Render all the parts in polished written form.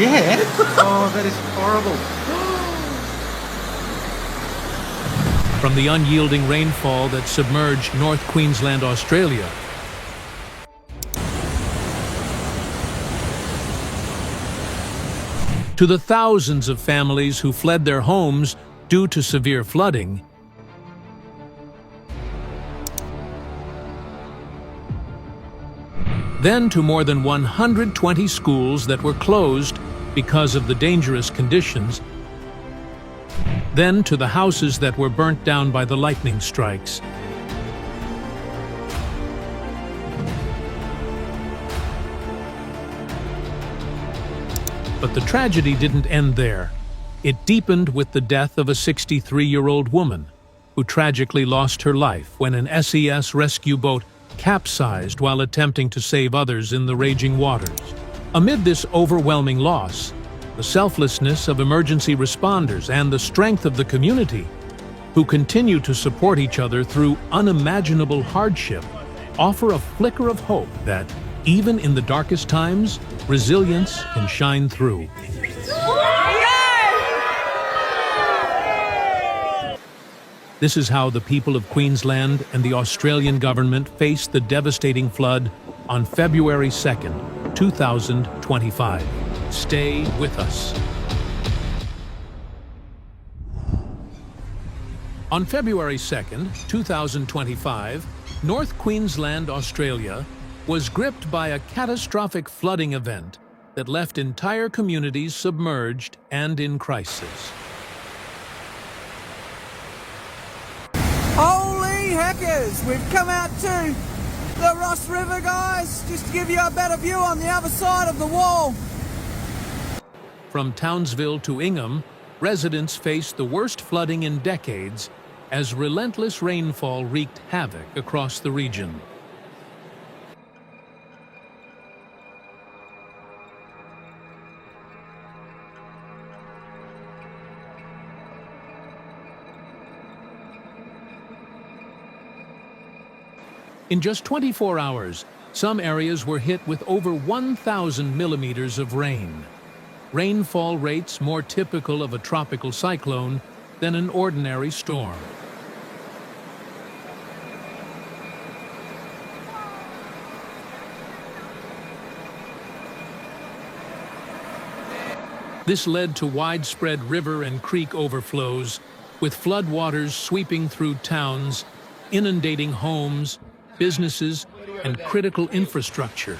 Yeah? Oh, that is horrible. From the unyielding rainfall that submerged North Queensland, Australia, to the thousands of families who fled their homes due to severe flooding, then to more than 120 schools that were closed because of the dangerous conditions, then to the houses that were burnt down by the lightning strikes. But the tragedy didn't end there. It deepened with the death of a 63-year-old woman who tragically lost her life when an SES rescue boat capsized while attempting to save others in the raging waters. Amid this overwhelming loss, the selflessness of emergency responders and the strength of the community, who continue to support each other through unimaginable hardship, offer a flicker of hope that, even in the darkest times, resilience can shine through. This is how the people of Queensland and the Australian government faced the devastating flood on February 2nd, 2025. Stay with us. On February 2nd, 2025, North Queensland, Australia, was gripped by a catastrophic flooding event that left entire communities submerged and in crisis. Holy heckers! We've come out to the Ross River, guys, just to give you a better view on the other side of the wall. From Townsville to Ingham, residents faced the worst flooding in decades as relentless rainfall wreaked havoc across the region. In just 24 hours, some areas were hit with over 1,000 millimeters of rain. Rainfall rates more typical of a tropical cyclone than an ordinary storm. This led to widespread river and creek overflows, with floodwaters sweeping through towns, inundating homes, businesses, and critical infrastructure.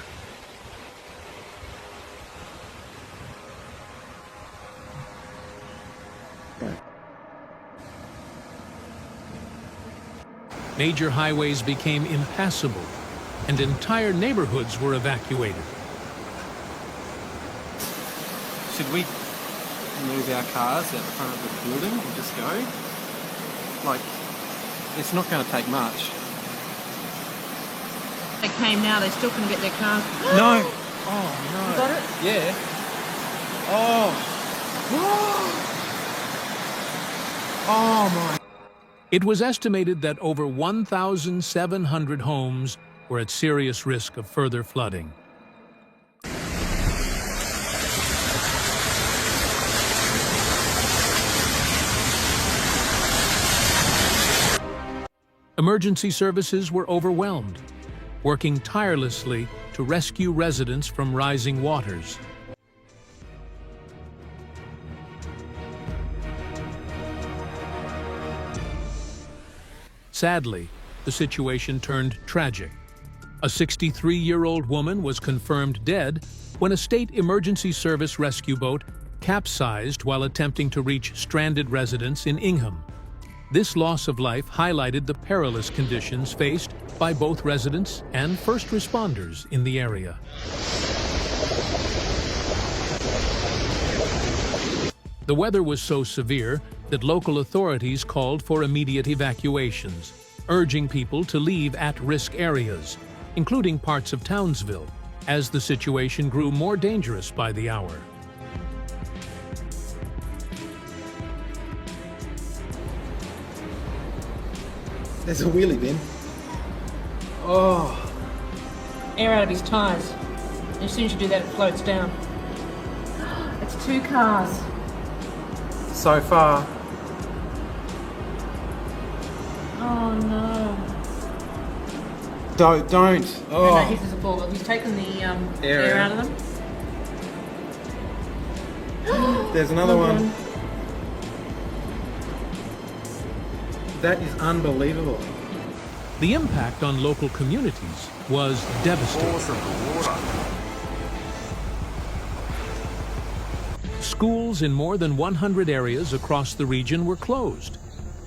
Major highways became impassable, and entire neighborhoods were evacuated. Should we move our cars out the front of the building and just go? Like, it's not going to take much. They came now, they still couldn't get their cars. No! Oh, no. You got it? Yeah. Oh. Oh, my. It was estimated that over 1,700 homes were at serious risk of further flooding. Emergency services were overwhelmed, working tirelessly to rescue residents from rising waters. Sadly, the situation turned tragic. A 63-year-old woman was confirmed dead when a state emergency service rescue boat capsized while attempting to reach stranded residents in Ingham. This loss of life highlighted the perilous conditions faced by both residents and first responders in the area. The weather was so severe that local authorities called for immediate evacuations, urging people to leave at-risk areas, including parts of Townsville, as the situation grew more dangerous by the hour. There's a wheelie bin. Oh. Air out of his tyres. As soon as you do that, it floats down. It's 2 cars. So far. Oh no. Don't. Oh. Oh. He's a ball. He's taken the Air air out. out of them. There's another Hold one. on. That is unbelievable. The impact on local communities was devastating. Schools in more than 100 areas across the region were closed,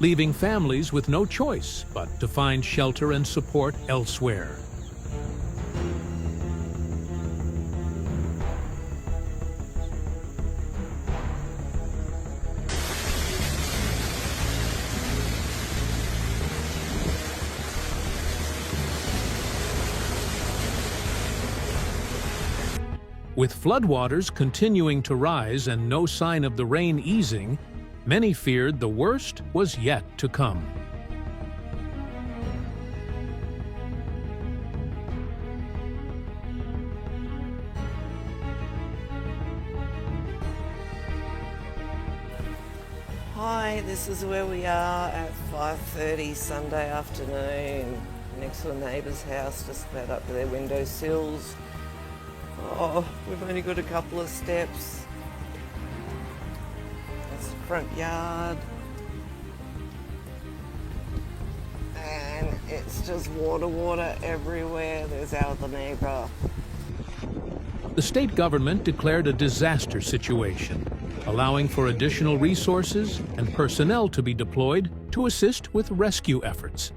leaving families with no choice but to find shelter and support elsewhere. With floodwaters continuing to rise and no sign of the rain easing, many feared the worst was yet to come. Hi, this is where we are at 5:30 Sunday afternoon, next to a neighbour's house, just about up to their windowsills. Oh, we've only got a couple of steps. That's the front yard. And it's just water everywhere. There's our neighbour. The state government declared a disaster situation, allowing for additional resources and personnel to be deployed to assist with rescue efforts.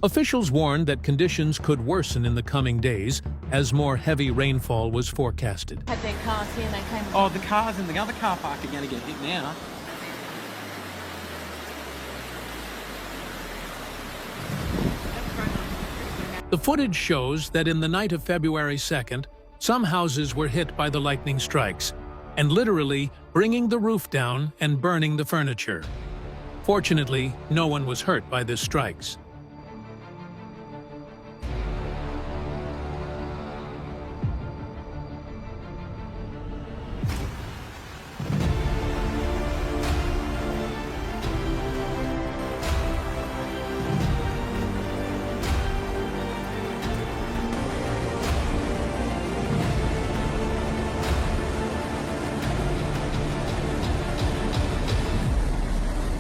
Officials warned that conditions could worsen in the coming days as more heavy rainfall was forecasted. Had their cars here and they came. Oh, the cars in the other car park are going to get hit now. The footage shows that in the night of February 2nd, some houses were hit by the lightning strikes, and literally bringing the roof down and burning the furniture. Fortunately, no one was hurt by the strikes.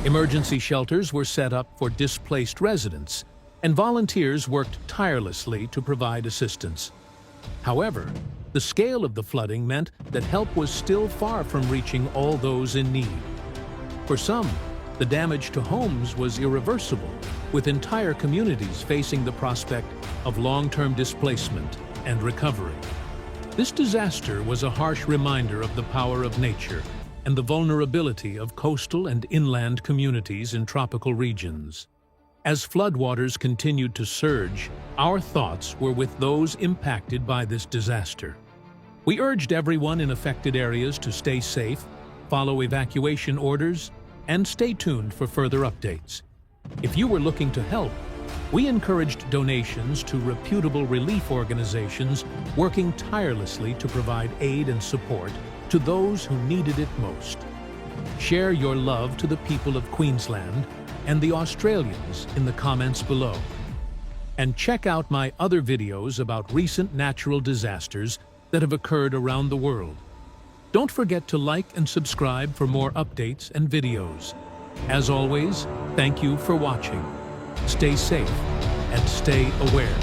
Emergency shelters were set up for displaced residents, and volunteers worked tirelessly to provide assistance. However, the scale of the flooding meant that help was still far from reaching all those in need. For some, the damage to homes was irreversible, with entire communities facing the prospect of long-term displacement and recovery. This disaster was a harsh reminder of the power of nature and the vulnerability of coastal and inland communities in tropical regions. As floodwaters continued to surge, our thoughts were with those impacted by this disaster. We urged everyone in affected areas to stay safe, follow evacuation orders, and stay tuned for further updates. If you were looking to help, we encouraged donations to reputable relief organizations working tirelessly to provide aid and support to those who needed it most. Share your love to the people of Queensland and the Australians in the comments below. And check out my other videos about recent natural disasters that have occurred around the world. Don't forget to like and subscribe for more updates and videos. As always, thank you for watching. Stay safe and stay aware.